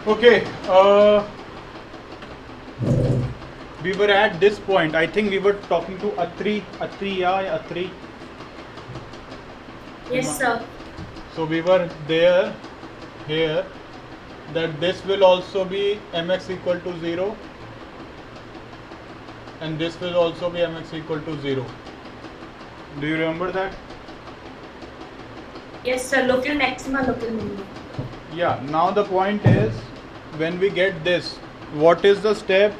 Okay, we were at this point. I think we were talking to Atri, Atri. Yes, sir. So we were there, here, that this will also be mx equal to 0, and this will also be mx equal to 0. Do you remember that? Yes, sir. Local maxima, local minima. Yeah, now the point is, when we get this, what is the step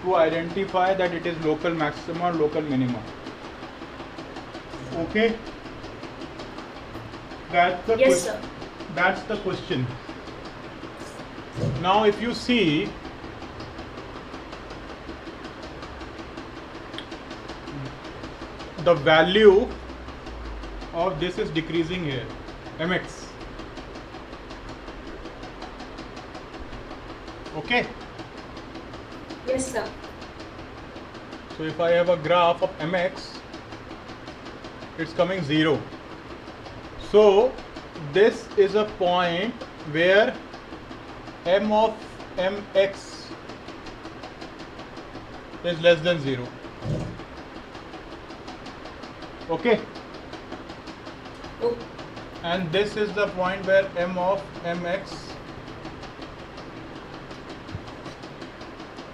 to identify that it is local maxima or local minima? Okay, that's the Yes, question. sir. That's the question. Now if you see, the value of this is decreasing here, mx. Okay, Yes, sir. so if I have a graph of mx, it's coming 0. So this is a point where m of mx is less than 0. Okay, Oh, and this is the point where m of mx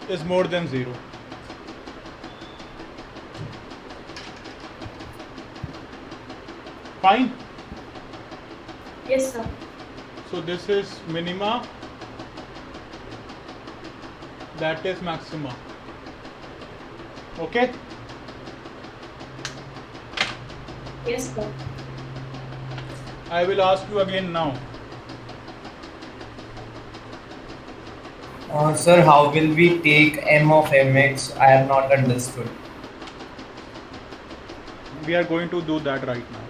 is more than 0. Fine. yes, sir. So this is minima, that is maxima. Okay, Yes, sir. I will ask you again now. Sir, how will we take m of mx? I have not understood. We are going to do that right now.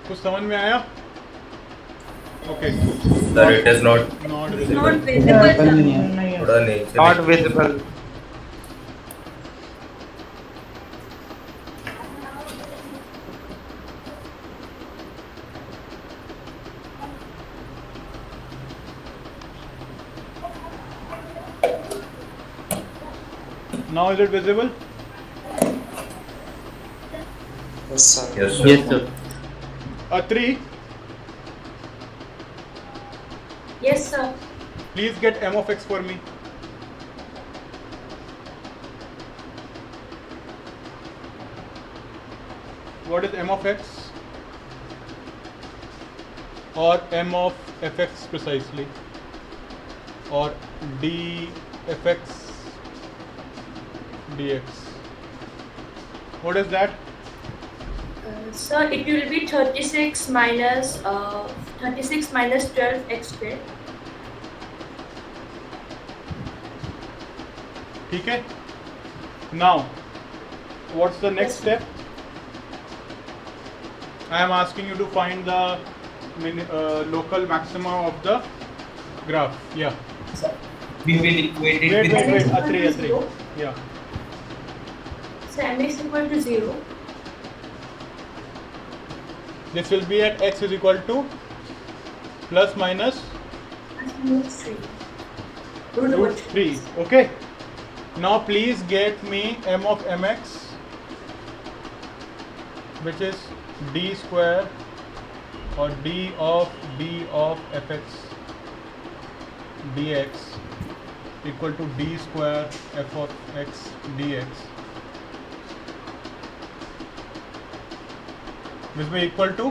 कुछ समझ में आया? Okay. Sir, it is not Not It's visible. not visible, sir. थोड़ा नीचे Not visible. Now is it visible? Yes, sir. Yes, sir. Yes, sir. Atri, Yes, sir. please get m of x for me. What is m of x? Or m of fx precisely? Or d fx dx? What is that? Sir, it will be 36 minus 12 x squared. ठीक है? Now, what's the next Yes. step? I am asking you to find the local maxima of the graph. Yeah. We will equate it Wait, with wait, wait. Equal Atri, to Atri. zero. Yeah. So m is equal to 0. This will be at x is equal to plus minus Root 3. Root over root 3. Okay. Now please get me m of mx, which is d square or d of fx dx equal to d square f of x dx. This will be equal to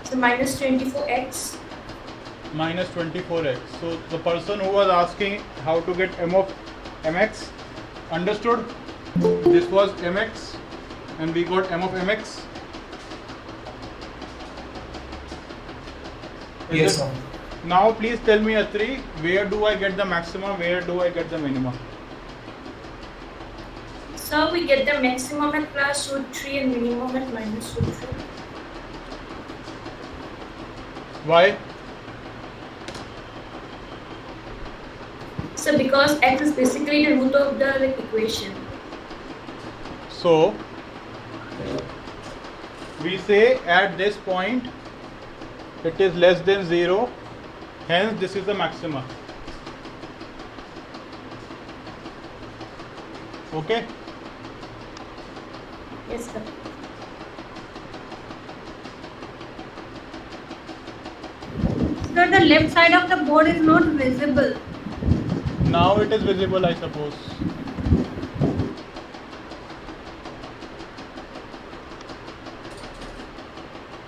So minus 24x. minus 24x. So the person who was asking how to get m of mx understood. This was mx and we got m of mx. Is yes, it- sir. Now please tell me, Atri, where do I get the maxima, where do I get the minima? So we get the maximum at plus root 3 and minimum at minus root 3. Why? So because x is basically the root of the equation. So we say at this point it is less than 0, hence this is the maxima. Okay? Yes, sir. Sir, the left side of the board is not visible. Now it is visible, I suppose.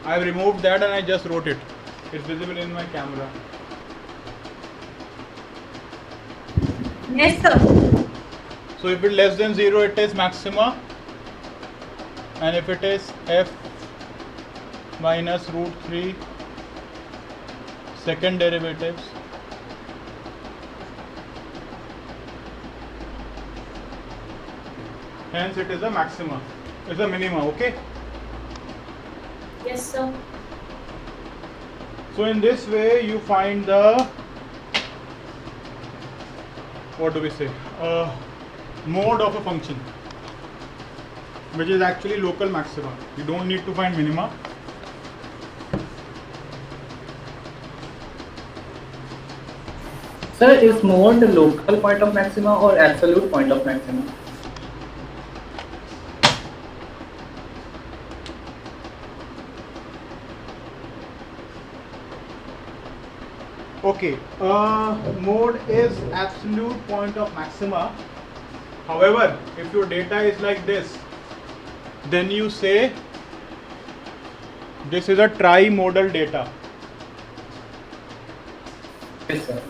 I have removed that and I just wrote it. It's visible in my camera. Yes, sir. So if it is less than 0, it is maxima, and if it is f minus root 3 second derivatives, hence it is a maxima, it's a minima. Okay, Yes, sir. so in this way you find the, what do we say, mode of a function, which is actually local maxima. You don't need to find minima. Sir, is mode the local point of maxima or absolute point of maxima? Okay, mode is absolute point of maxima. However, if your data is like this, then you say this is a trimodal data. Yes, sir.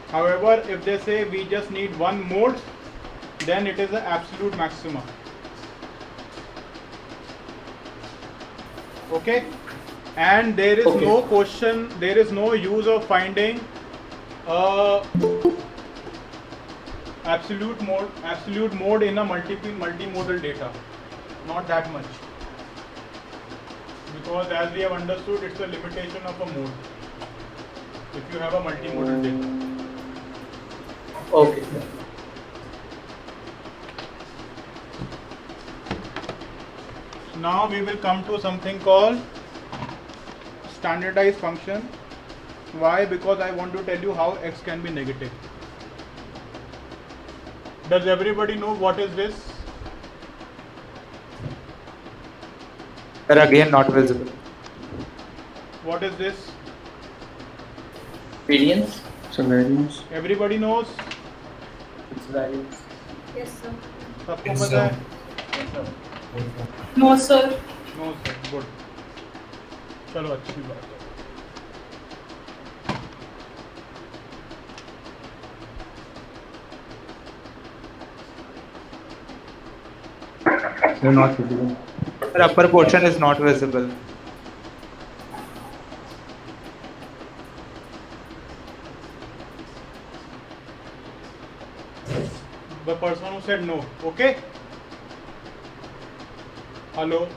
However, if they say we just need one mode, then it is an absolute maxima. Okay, and there is Okay. no question, there is no use of finding absolute mode in a multimodal data. Not that much, because as we have understood, it's a limitation of a mode if you have a multimodal data. Okay, sir. Now we will come to something called standardized function. Why? Because I want to tell you how x can be negative. Does everybody know what is this? Sir, again not visible. What is this? Variance? So variance. Everybody knows? It's variance. Yes, sir. सबको Yes, पता है? sir. No, sir. No sir. Good. चलो अच्छी बात है. They're not visible. Sir, upper portion is not visible. The person who said no. Okay. Hello.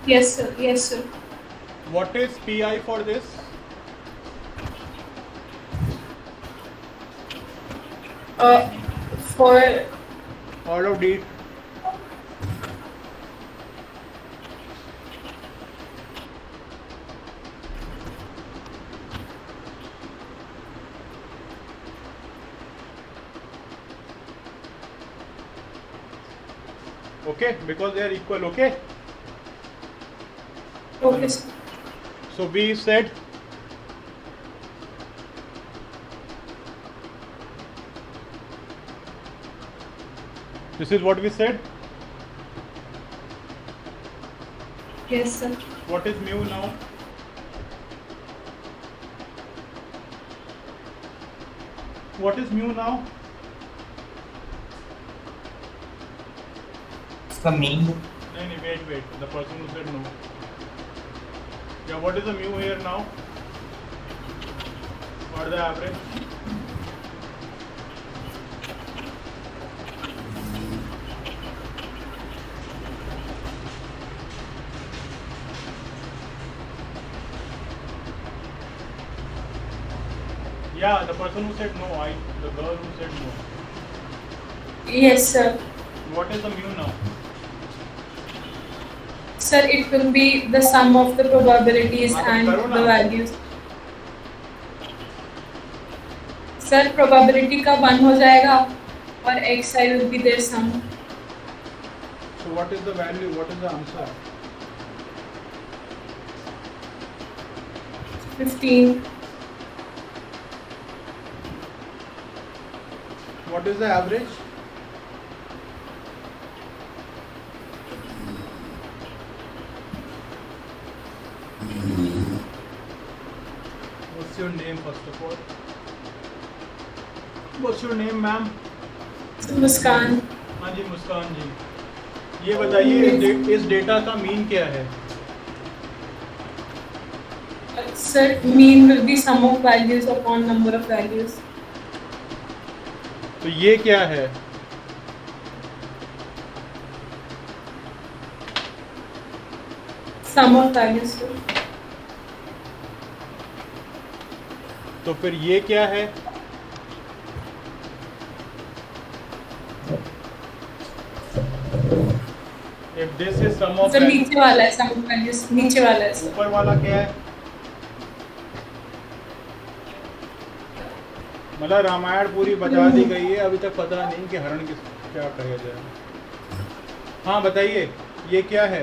Yes, sir. Yes, sir. What is pi for this? For All of D. Okay, because they are equal. Okay. okay, sir. So we said this is what we said. Yes, sir. What is mu now? What is mu now? It's the mean. No, wait. The person who said no. Yeah, what is the mu here now? What is the average? Yeah, the person who said no, the girl who said no. Yes, sir. What is the mu now? Sir, it will be the sum of the probabilities हाँ, तो and करो ना। the values. Sir, probability का 1 हो जाएगा और xi will be their sum. So what is the value? What is the answer? 15. What is the average? What's your name first of all? What's your name, ma'am? मुस्कान. हाँ जी, मुस्कान जी. ये बताइए इस data का mean क्या है? Sir, mean will be sum of values upon number of values. तो ये क्या है? Sum of values. Sir. तो फिर ये क्या है? If this is sum of Sir, values, नीचे वाला है sum of values. नीचे वाला है. Sir. ऊपर वाला क्या है? मतलब रामायण पूरी बता दी गई है, अभी तक पता नहीं कि हरण किस क्या कहा जाए. हाँ बताइए, ये क्या है?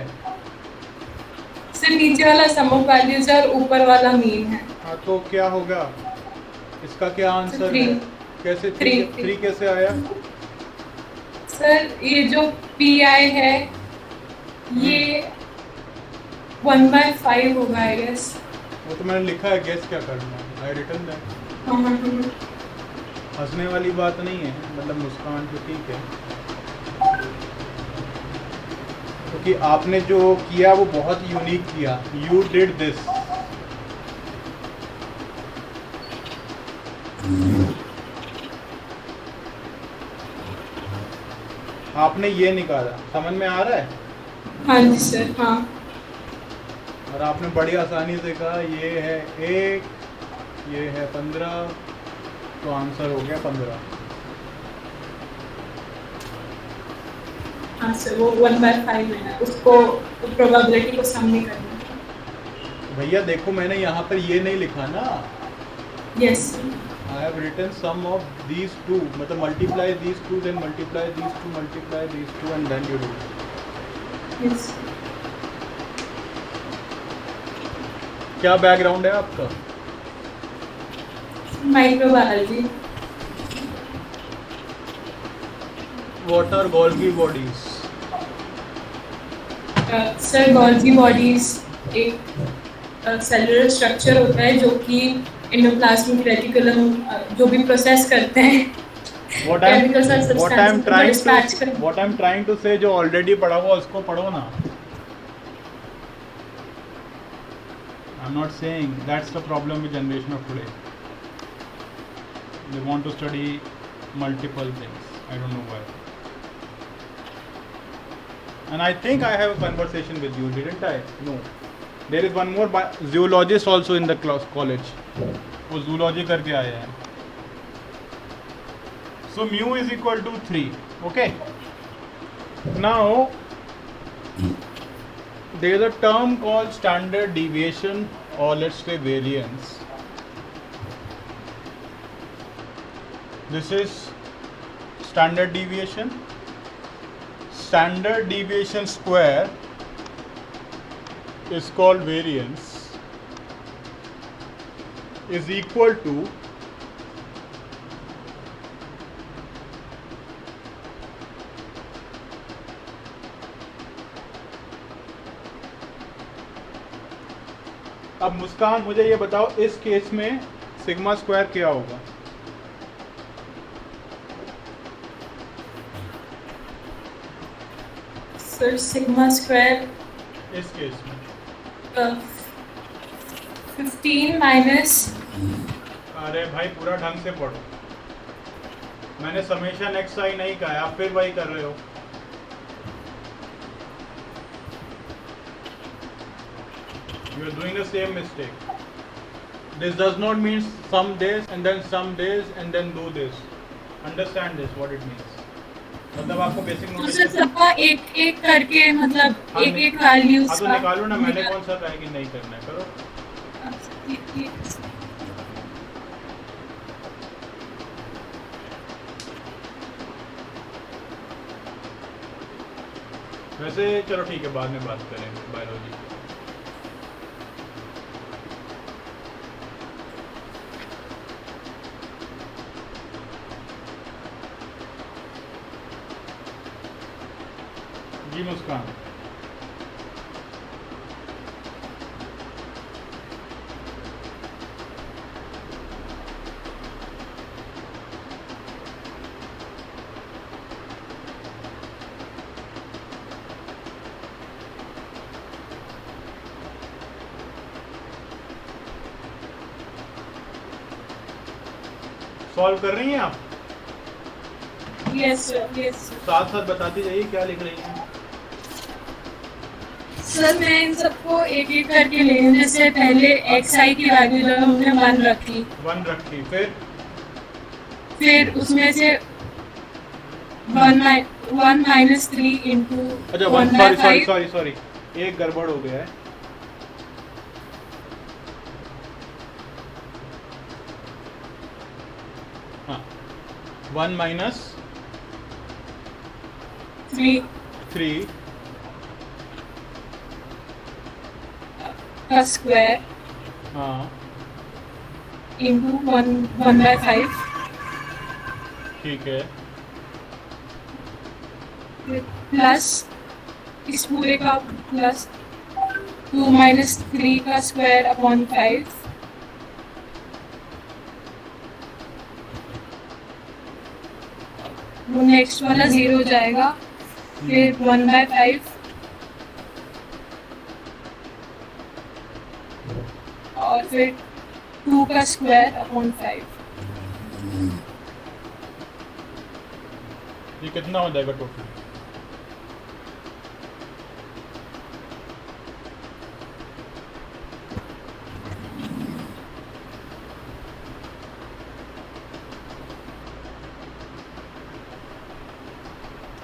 Sir, नीचे वाला sum of values है और ऊपर वाला mean है. हाँ तो क्या होगा? इसका क्या आंसर Three. है? कैसे Three. 3 कैसे आया? सर, ये जो PI है ये 1/5 होगा आई गेस. वो तो मैंने लिखा है, गेस क्या करना है? I written that. हंसने वाली बात नहीं है, मतलब मुस्कान तो ठीक है, क्योंकि आपने जो किया वो बहुत यूनिक किया. You did this. आपने ये निकाला, समझ में आ रहा है? हाँ जी सर. हाँ. और आपने बड़ी आसानी से कहा ये है 1, ये है 15, तो आंसर हो गया 15. हाँ सर, वो 1/5 है ना, उसको प्रोबेबिलिटी को सम नहीं करना. भैया देखो, मैंने यहाँ पर ये नहीं लिखा ना. Yes. I have written sum of these two, मतलब multiply these two, then multiply these two, multiply these two, and then you do. Yes. क्या बैकग्राउंड है आपका? Microbiology. What are Golgi bodies? Sir, Golgi bodies एक cellular structure होता है जो कि endoplasmic reticulum जो भी प्रोसेस करते हैं. What I'm trying to say, जो ऑलरेडी पढ़ा हुआ उसको पढ़ो ना. I'm not saying that's the problem with generation of today. They want to study multiple things. I don't know why. And I think I have a conversation with you, didn't I? No. There is one more zoologist also in the college. वो zoology करके आए हैं. So mu is equal to 3. Okay. Now there is a term called standard deviation, or let's say variance. This is standard deviation. Standard deviation square is called variance, is equal to अब मुस्कान मुझे ये बताओ, इस case में sigma square क्या होगा? Sir, sigma square इस case में 15 माइनस. अरे भाई पूरा ढंग से पढ़ो. मैंने समेशन एक्स आई नहीं कहा है, आप फिर वही कर रहे हो. You are doing the same mistake. This does not mean some days and then some days and then do this. Understand this what it means. मतलब आपको बेसिक तो नॉलेज सर सबका एक एक करके मतलब एक एक वैल्यूज हाँ तो निकालो ना, मैंने कौन सा कहा कि नहीं करना है, करो। वैसे चलो ठीक है, बाद में बात करेंगे बायोलॉजी। जी मुस्कान, सॉल्व कर रही हैं आप? यस सर, यस साथ साथ बताती जाइए क्या लिख रही हैं। सर। मैं इन सबको एक एक करके ले रही हूँ। जैसे पहले xi की वैल्यू जो हमने 1 रखी, 1 रखी, फिर उसमें से 1 माइनस 3 इंटू अच्छा 1 1 बाई सॉरी एक गड़बड़ हो गया है। हाँ 1 माइनस 3 का स्क्वायर हाँ इंटू 1/5 ठीक है, प्लस इस पूरे का प्लस 2 माइनस 3 का स्क्वायर अपॉन 5 वो नेक्स्ट वाला 0 हो जाएगा, फिर 1/5 और फिर 2 का स्क्वायर अपॉन 5। ये कितना हो जाएगा total?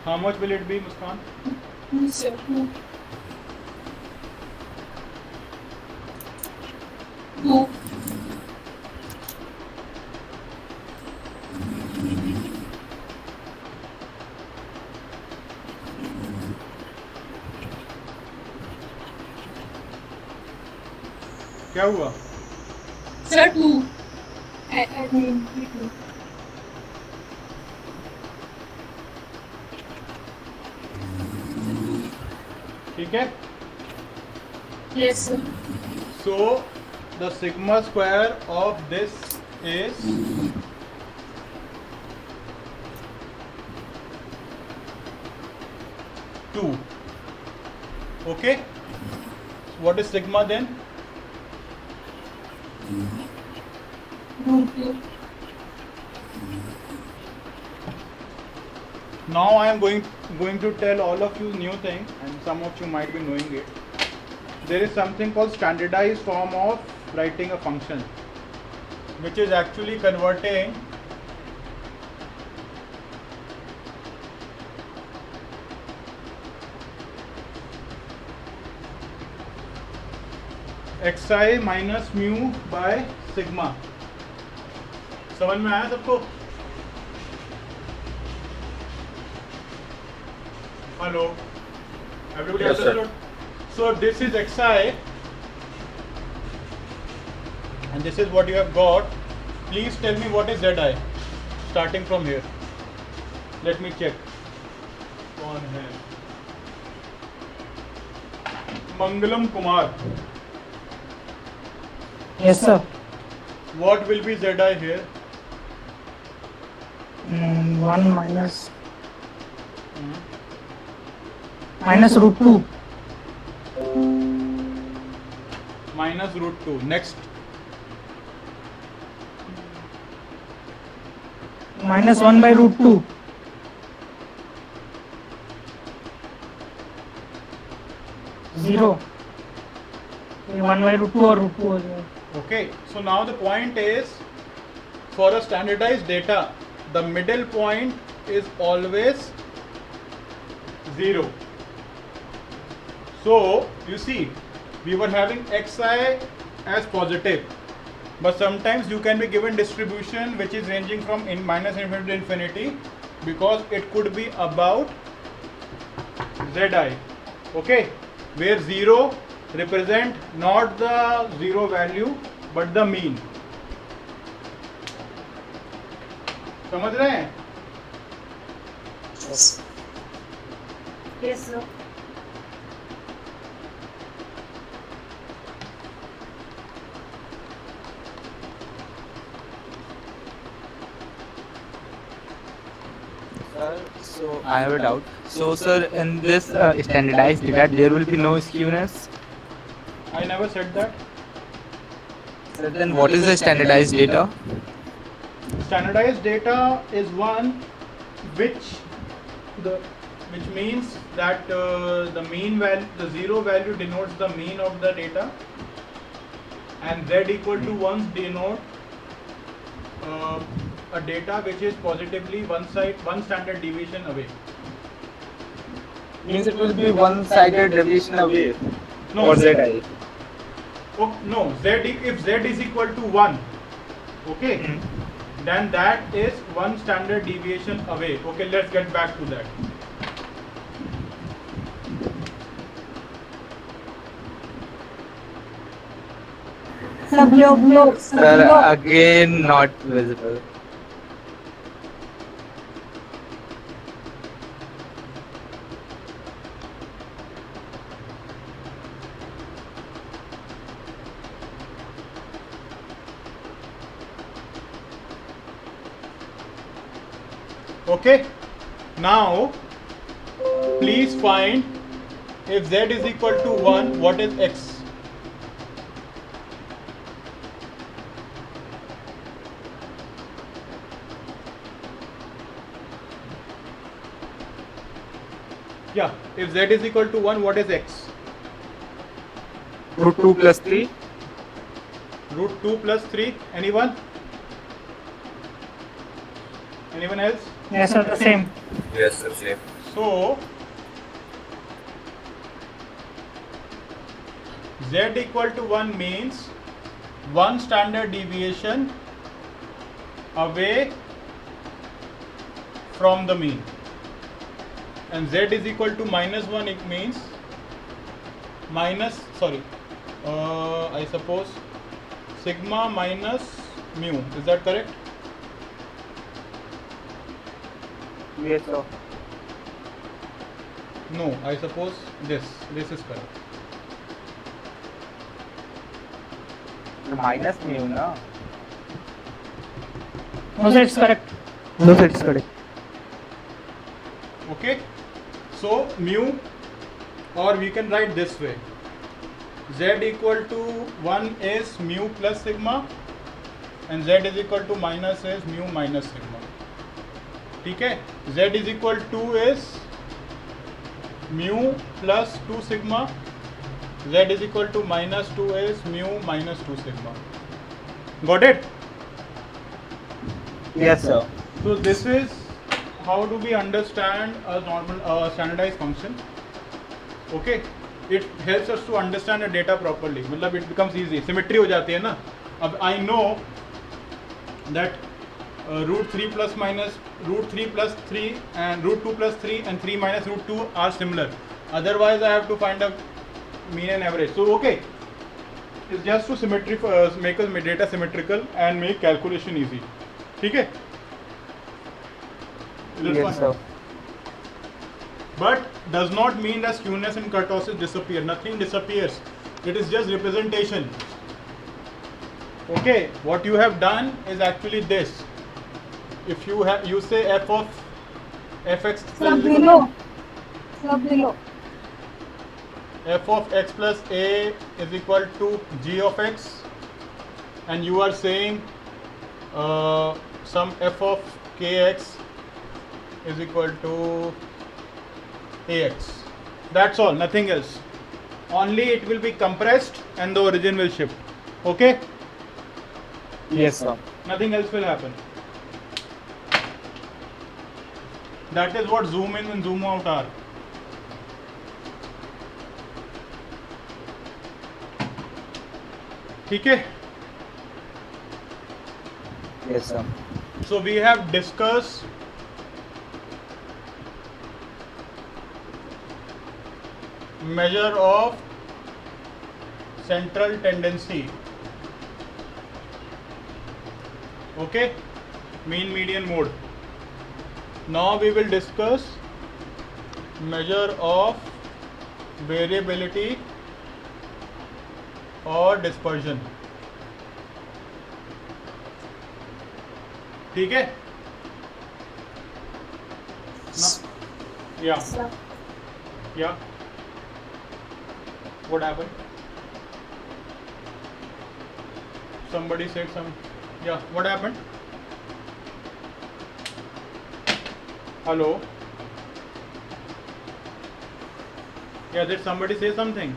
How much will it be, Muskan? Two. क्या हुआ? Sir, 2. I mean, 2. ठीक है? Yes, sir. So the sigma square of this is 2. Okay? What is sigma then? Root 2. Now I am going to tell all of you new thing, and some of you might be knowing it. There is something called standardized form of writing a function, which is actually converting xi minus mu by sigma. समझ में आया सबको? Hello, everybody Yes, sir. understood? So this is xi, and this is what you have got. Please tell me what is zi, starting from here. Let me check. कौन है? Mangalam Kumar. Yes, sir. What will be zi here? 1 minus root 2. Minus root 2. Next. Minus 1 by root 2. 0. ये 1 by root 2 और root 2 हो जाएगा. Okay, so now the point is, for a standardized data, the middle point is always 0. So you see, we were having xi as positive, but sometimes you can be given distribution which is ranging from minus infinity to infinity, because it could be about zi, okay, where 0 represent not the 0 value but the mean. समझ रहे हैं? Yes, sir. Sir, so I have a doubt. So, sir, in this standardized data, there will be no skewness. I never said that. Sir, then what is the standardized data? Standardized data is one which means that the mean value, the 0 value denotes the mean of the data, and z equal to 1 denote a data which is positively one standard deviation away. Means it will be one-sided deviation away. No, Or zi. Oh, no, if z is equal to 1, okay, then that is one standard deviation away. Okay, let's get back to that. Sir, again not visible. Okay, now please find, if z is equal to 1, what is x? Yeah, if z is equal to 1, what is x? Root 2 plus 3. Root 2 plus 3. Anyone? Anyone else? Yes, sir, the same. Yes, sir, same. So z equal to 1 means one standard deviation away from the mean, and z is equal to minus 1, it means I suppose sigma minus mu. Is that correct? Yes, sir. No, I suppose this is correct. Minus mu, na? No, sir, it's correct. No, sir, it's correct. Okay, so mu, or we can write this way, z equal to 1 is mu plus sigma, and z is equal to minus is mu minus sigma. ठीक है, z is equal to is mu plus 2 sigma, z is equal to minus 2 is mu minus 2 sigma. Got it? Yes, sir. So this is how do we understand a normal standardized function. Okay, it helps us to understand the data properly. मतलब it becomes easy. Symmetry हो जाती है ना. अब I know that root 3 plus 3 and root 2 plus 3 and 3 minus root 2 are similar. Otherwise, I have to find a mean and average. So okay, it's just to make a data symmetrical and make calculation easy. ठीक है? Yes, sir. But does not mean that skewness and kurtosis disappear. Nothing disappears. It is just representation. Okay, what you have done is actually this. If you say f of fx Sub below. f of x plus a is equal to g of x, and you are saying some f of kx is equal to ax. That's all, nothing else. Only it will be compressed and the origin will shift. Okay, Yes, sir. Nothing else will happen. That is what zoom in and zoom out are. Okay. Yes, sir. So we have discussed measure of central tendency. Okay, mean, median, mode. Now we will discuss measure of variability or dispersion. ठीक है? Yeah. Yeah. What happened? Somebody said some. Yeah. What happened? Hello. Yeah. Did somebody say something?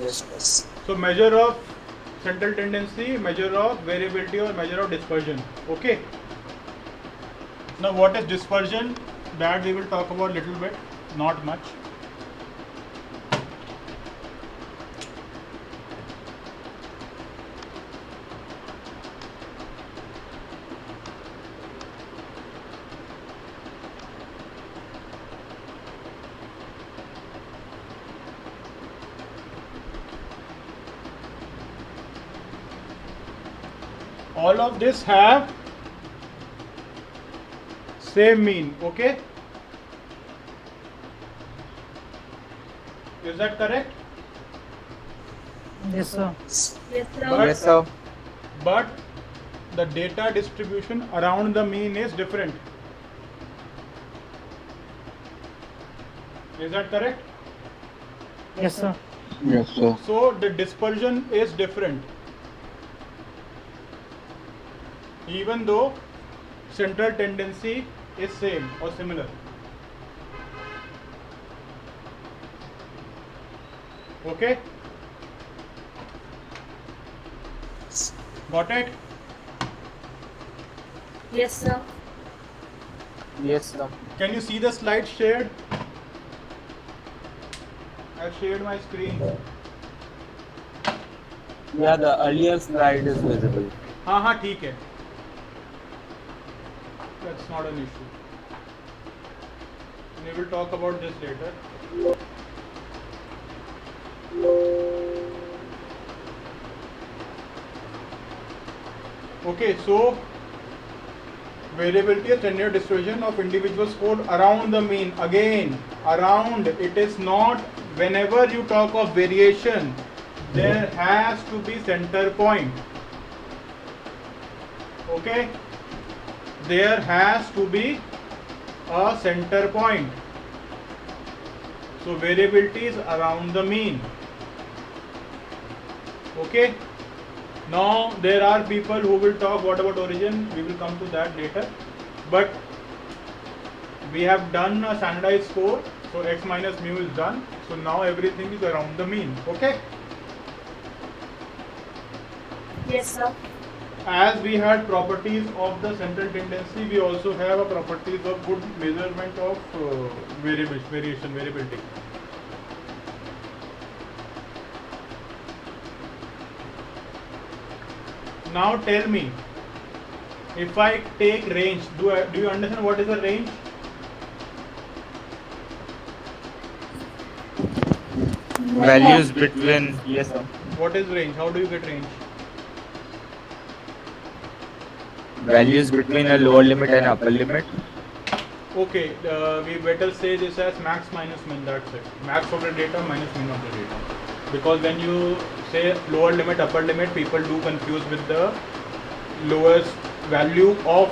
Yes. So measure of central tendency, measure of variability or measure of dispersion. Okay. Now what is dispersion? That we will talk about little bit, not much. All of this have same mean, okay? Is that correct? Yes, sir. Yes, sir. But- Yes, sir. But the data distribution around the mean is different. Is that correct? Yes, sir. Yes, sir. So the dispersion is different. Even though central tendency is same or similar. Okay? Got it? Yes, sir. Yes, sir. Can you see the slide shared? I've shared my screen. Yeah, the earlier slide is visible. हाँ ठीक है. That's not an issue. We will talk about this later. Okay, so variability is standard distribution of individual score around the mean. Again, around, it is not, whenever you talk of variation, there has to be center point. Okay? There has to be a center point. So variability is around the mean. Okay? Now there are people who will talk what about origin. We will come to that later. But we have done a standardized score. So x minus mu is done. So now everything is around the mean. Okay? Yes, sir. As we had properties of the central tendency, we also have a properties of good measurement of variability. Now tell me, if I take range, do you understand what is a range? Values between. Yes, sir. What is range? How do you get range? Values between a lower limit and upper limit. Okay, we better say this as max minus min, that's it. Max of the data minus min of the data. Because when you say lower limit, upper limit, people do confuse with the lowest value of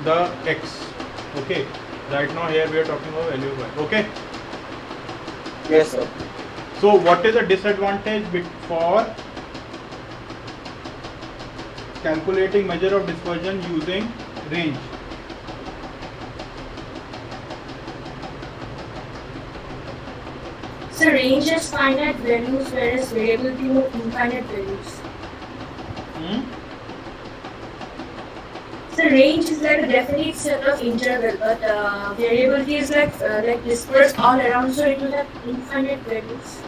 the x. Okay, right now here we are talking about value of y. Okay. Yes, sir. So what is the disadvantage for calculating measure of dispersion using range? So range is finite values, whereas variability will infinite values. So range is like a definite set of interval, but variability is like dispersed all around, so it will have infinite values.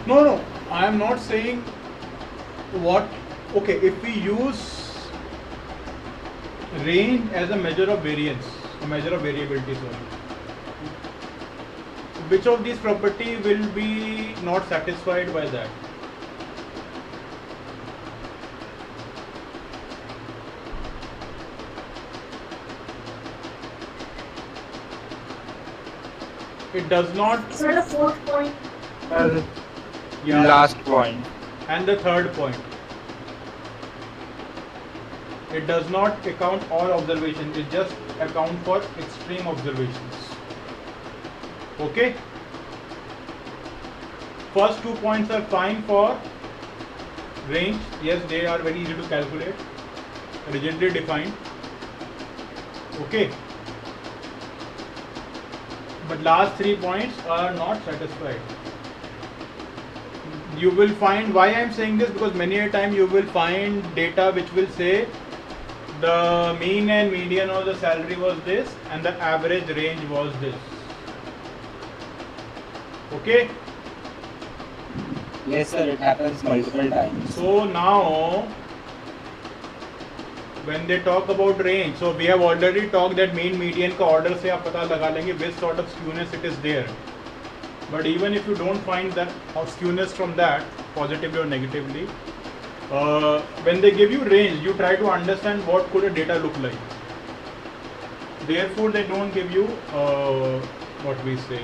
No, I am not saying what. Okay, if we use range as a measure of variance, a measure of variability, sorry, which of these property will be not satisfied by that? It does not. So the fourth point. Yeah. Last point. And the third point. It does not account all observations. It just account for extreme observations. Okay. First 2 points are fine for range. Yes, they are very easy to calculate. Rigidly defined. Okay. But last 3 points are not satisfied. You will find, why I am saying this, because many a time you will find data which will say the mean and median of the salary was this and the average range was this. Okay. Yes, sir. It happens multiple times. So now, when they talk about range, so we have already talked that mean median का order से आप पता लगा लेंगे which sort of skewness it is there. But even if you don't find that skewness from that, positively or negatively, when they give you range, you try to understand what could a data look like. Therefore, they don't give you what we say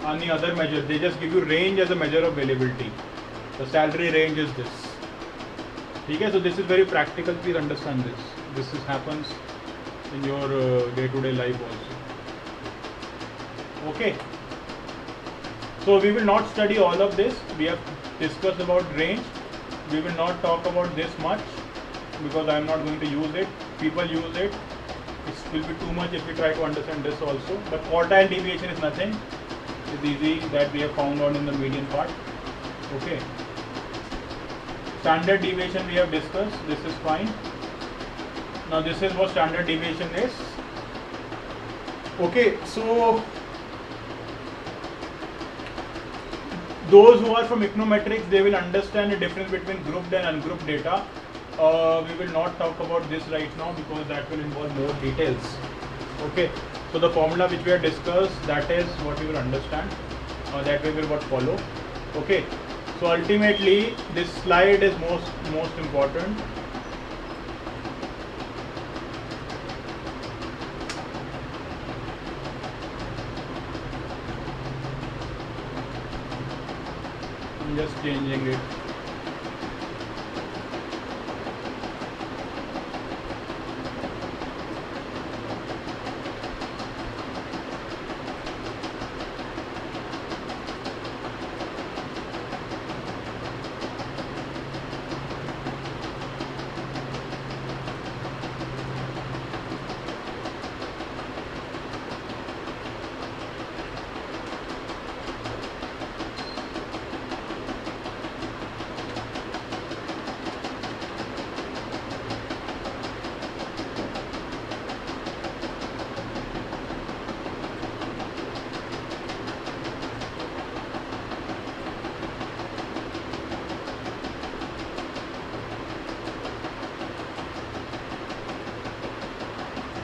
any other measure. They just give you range as a measure of availability. The salary range is this. Okay, so this is very practical. Please understand this. This happens in your day-to-day life also. Okay. So we will not study all of this. We have discussed about range. We will not talk about this much because I am not going to use it. People use it. It will be too much if we try to understand this also. But quartile deviation is nothing. It's easy, that we have found out in the median part. Okay. Standard deviation we have discussed. This is fine. Now this is what standard deviation is. Okay, so those who are from econometrics, they will understand the difference between grouped and ungrouped data. We will not talk about this right now because that will involve more details. Okay, so the formula which we have discussed, that is what we will understand. That we will what follow. Okay, so ultimately this slide is most important. I'm just changing it.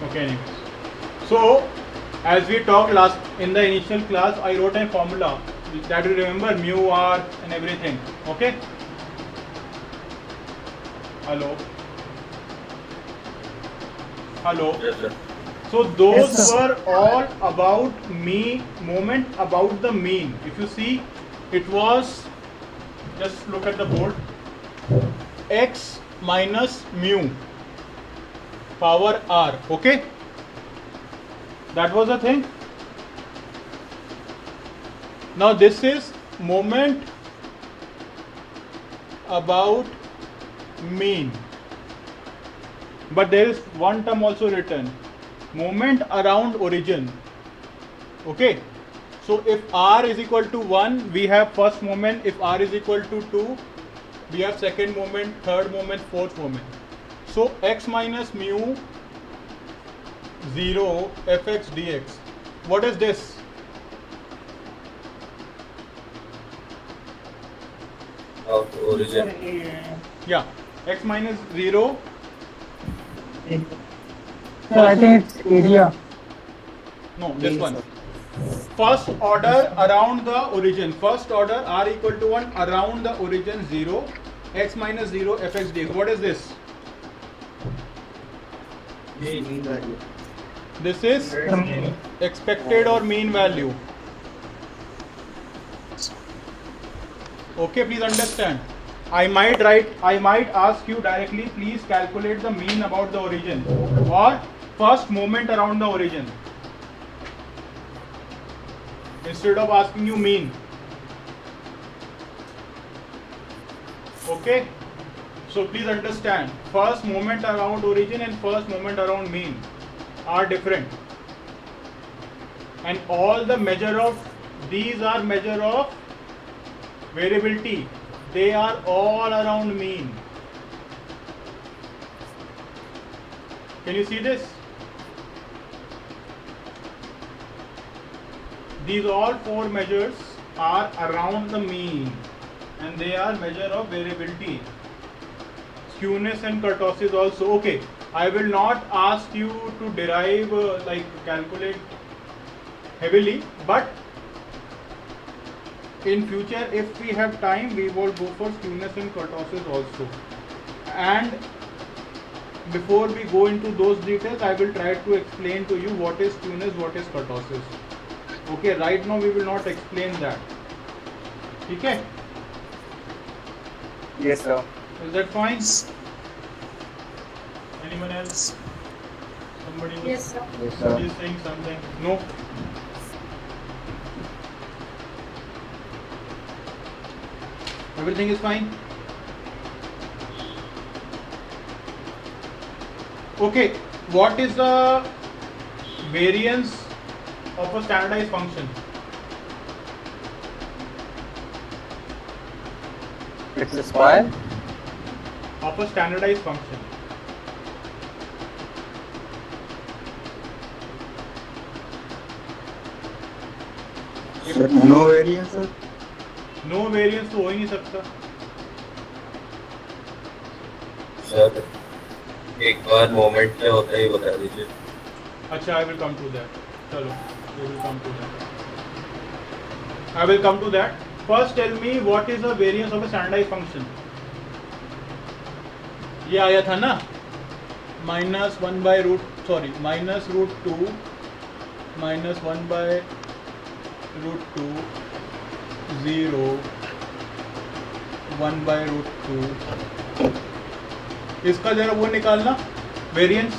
Okay, anyways. So, as we talked last in the initial class, I wrote a formula that you remember, mu r and everything. Okay. Hello. Hello. Yes, sir. So those were all about moment about the mean. If you see, it was, just look at the board, x minus mu power r. Okay, that was the thing. Now this is moment about mean, but there is one term also written, moment around origin. Okay, So if r is equal to 1, we have first moment. If r is equal to 2, we have second moment, third moment, fourth moment. So x minus mu 0 fx dx. What is this? Of origin. Yeah, x minus 0. So I think it's area. No, this one. First order around the origin. First order r equal to 1 around the origin 0. X minus 0 fx dx. What is this? This is expected or mean value. Okay, please understand. I might ask you directly, please calculate the mean about the origin or first moment around the origin. Instead of asking you mean. Okay? So please understand, first moment around origin and first moment around mean are different. And all the measure of these are measure of variability. They are all around mean. Can you see this? These all four measures are around the mean and they are measure of variability. Skewness and kurtosis also. Okay, I will not ask you to derive like calculate heavily, but in future if we have time we will go for skewness and kurtosis also. And before we go into those details, I will try to explain to you what is skewness, what is kurtosis. Okay, right now we will not explain that. Okay? Yes, sir. Is that fine? Anyone else? Somebody was, Yes, sir. Yes, somebody sir. is saying something? No? Everything is fine? Okay, what is the variance of a standardized function? It's a square. Of a standardized function. No variance, sir. No variance तो हो ही नहीं सकता. Sir एक बार moment क्या होता है ये बता दीजिए. अच्छा, I will come to that. चलो, we will come to that. I will come to that. First, tell me what is the variance of a standardized function. ये आया था ना, minus 1 by root, sorry, minus root 2 minus 1 by root 2 0 1 by root 2. इसका जरा वो निकालना variance.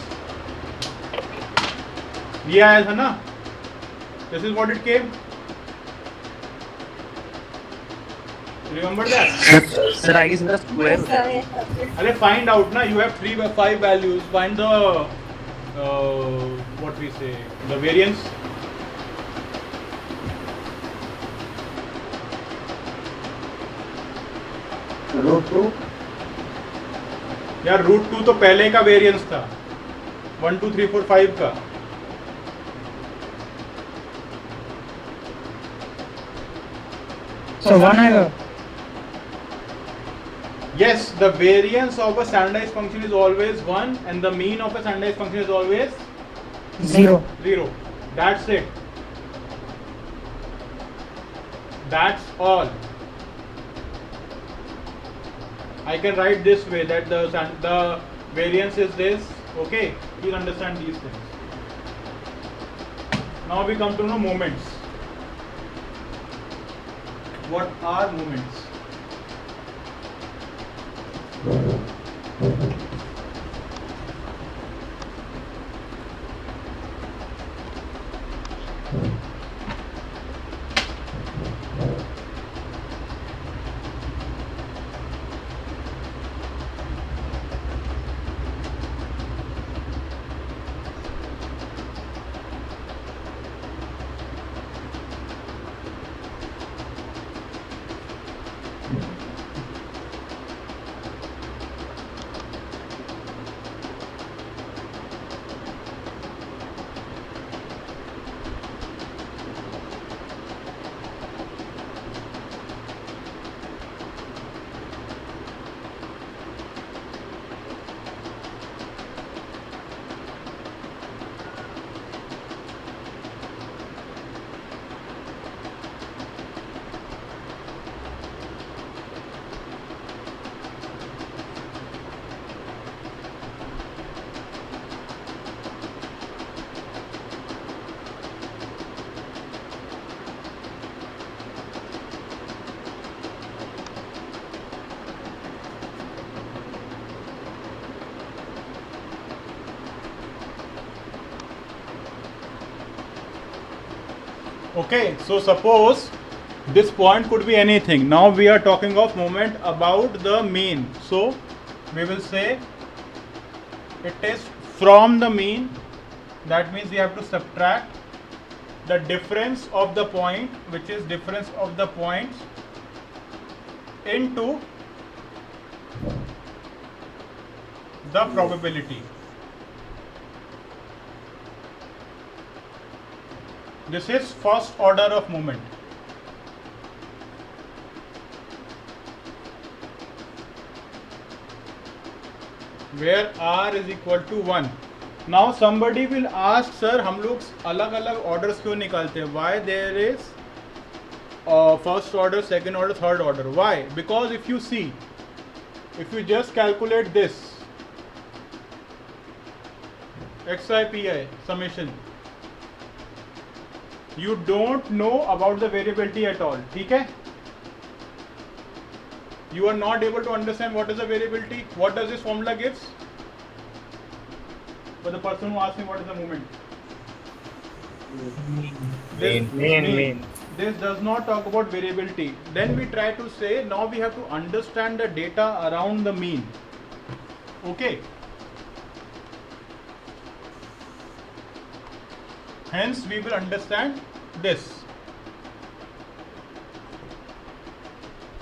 ये आया था ना, this is what it came. Remember that. Sir, I guess in the square. अरे फाइंड आउट ना, you have 3 5 values. Find the what we say the variance. Root 2. यार रूट 2 तो पहले का वेरिएंस था, 1 2 3 4 5 का. So 1 आएगा. Yes, the variance of a standardized function is always 1 and the mean of a standardized function is always 0. 0. That's it. That's all. I can write this way that the variance is this. Okay, please understand these things. Now we come to know moments. What are moments? Okay, so suppose this point could be anything. Now we are talking of moment about the mean. So we will say it is from the mean. That means we have to subtract the difference of the point, which is difference of the points into the probability. This is first order of moment. Where r is equal to 1. Now somebody will ask, sir, हम लोग अलग अलग orders क्यों निकालते हैं? Why there is first order, second order, third order? Why? Because if you see, if you just calculate this xi pi summation, you don't know about the variability at all. ठीक है? You are not able to understand what is the variability. What does this formula gives? For the person who asked me what is the moment. Mean. This does not talk about variability. Then we try to say now we have to understand the data around the mean. Okay. Hence we will understand this.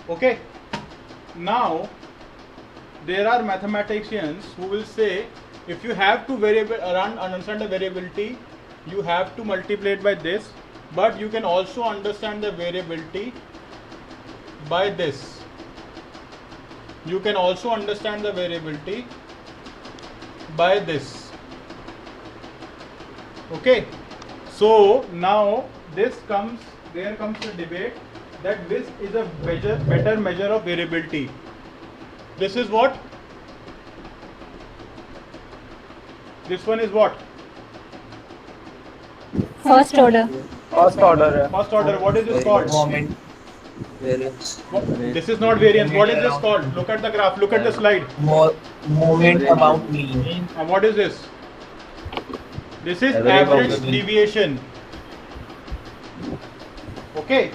Okay. Now there are mathematicians who will say if you have to understand the variability, you have to multiply it by this, but you can also understand the variability by this. You can also understand the variability by this. Okay. So now there comes the debate that this is a better measure of variability. This is what? This one is what? First order. First order. First order. What is this called? Moment. Variance. This is not variance. What is this called? Look at the graph. Look at the slide. Moment about mean. And what is this? This is Average average probability. deviation. Okay.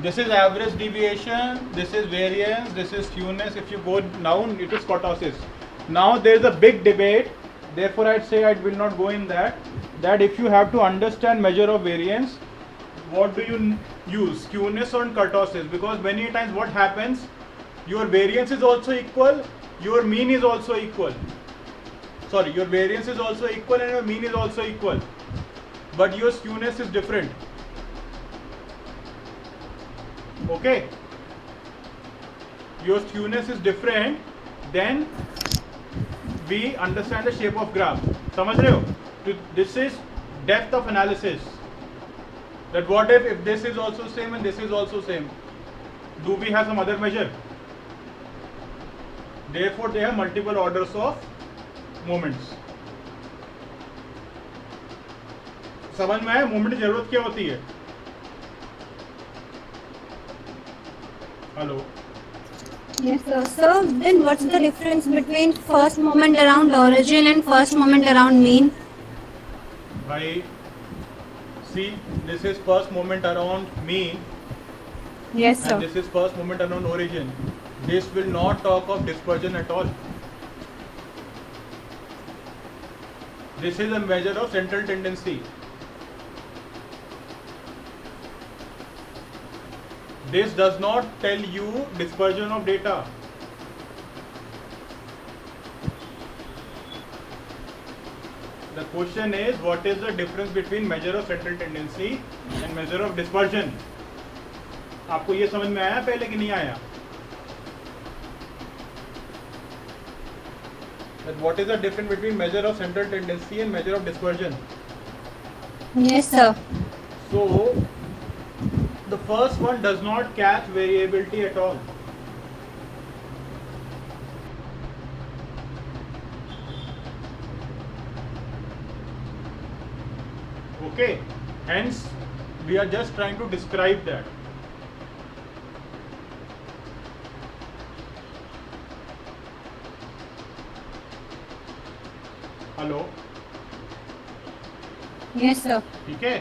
This is average deviation. This is variance. This is skewness. If you go down, it is kurtosis. Now there is a big debate. Therefore, I'd say I will not go in that. That if you have to understand measure of variance, what do you use? Skewness or kurtosis? Because many times what happens, your variance is also equal, your mean is also equal. Sorry, your variance is also equal and your mean is also equal. But your skewness is different. Okay. Your skewness is different, then we understand the shape of graph. समझ रहे हो? This is depth of analysis. That what if this is also same and this is also same? Do we have some other measure? Therefore, they have multiple orders of moments. समझ में आया moment की जरूरत क्या होती है? Hello. Yes, sir. So then what's the difference between first moment around origin and first moment around mean? Bhai, see, this is first moment around mean Yes, and this is first moment around origin. This will not talk of dispersion at all. This is a measure of central tendency. This does not tell you dispersion of data. The question is, what is the difference between measure of central tendency and measure of dispersion? आपको ये समझ में आया पहले कि नहीं आया? That what is the difference between measure of central tendency and measure of dispersion? Yes, sir. So, the first one does not catch variability at all. Okay, hence we are just trying to describe that. Hello. Yes, sir. ठीक है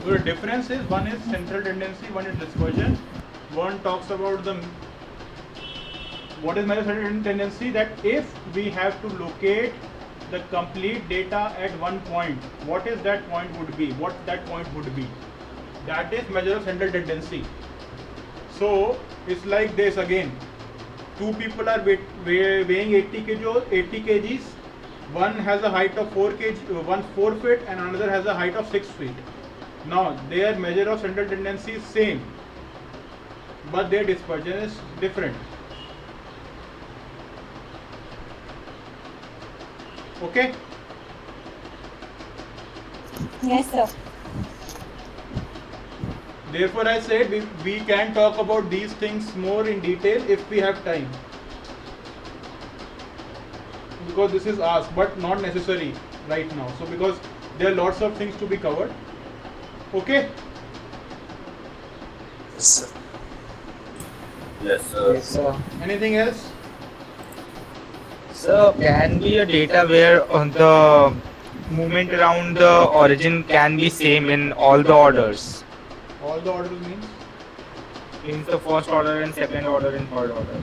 So the difference is, one is central tendency, one is dispersion. One talks about the what is measure central tendency, that if we have to locate the complete data at one point, what is that point would be, what that point would be. That is measure of central tendency. So it's like this again. Two people are weighing 80 kgs. One has a height of 4 feet and another has a height of 6 feet. Now their measure of central tendency is same, but their dispersion is different. Okay? Yes, sir. Therefore I said we can talk about these things more in detail if we have time. Because this is asked, but not necessary right now. So because there are lots of things to be covered. Okay? Yes, sir. Yes, sir. Yes, sir. Anything else? So can be a data where on the movement around the origin can be same in all the orders. All the orders means? Means the first order and second order and third order.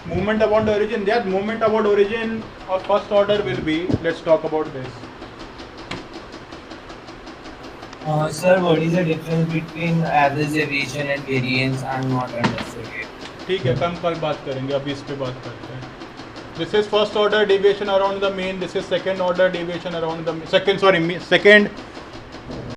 Movement about the origin. That movement about origin of first order will be, let's talk about this. Sir, what is the difference between average deviation and variance? I'm not understood it. ठीक है, कल बात करेंगे, अभी इस पे बात करते हैं. This is first order deviation around the mean. This is second order deviation around the second